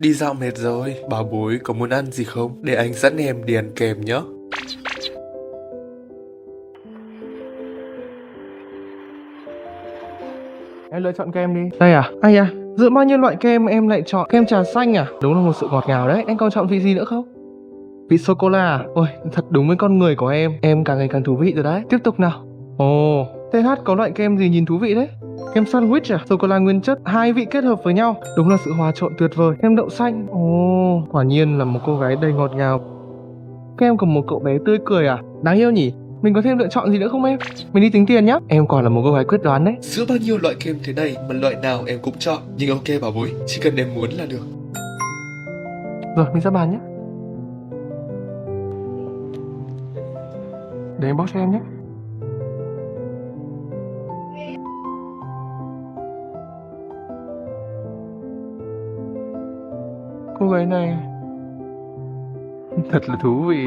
Đi dạo mệt rồi, bảo bối có muốn ăn gì không? Để anh dẫn em đi ăn kem nhé. Em lựa chọn kem đi. Đây à? Ai à? Giữa bao nhiêu loại kem em lại chọn kem trà xanh à? Đúng là một sự ngọt ngào đấy. Anh còn chọn vị gì nữa không? Vị sô cô la à? Ôi, thật đúng với con người của em. Em càng ngày càng thú vị rồi đấy. Tiếp tục nào. Ồ, TH có loại kem gì nhìn thú vị đấy? Kem sandwich à? Sô cô la nguyên chất, hai vị kết hợp với nhau. Đúng là sự hòa trộn tuyệt vời. Kem đậu xanh. Ồ, quả nhiên là một cô gái đầy ngọt ngào. Kem của một cậu bé tươi cười à? Đáng yêu nhỉ? Mình có thêm lựa chọn gì nữa không em? Mình đi tính tiền nhá. Em còn là một cô gái quyết đoán đấy. Giữa bao nhiêu loại kem thế này mà loại nào em cũng chọn. Nhưng ok bảo bối, chỉ cần em muốn là được. Rồi, mình ra bàn nhé. Để em bóc cho em nhé. Cô gái này thật là thú vị.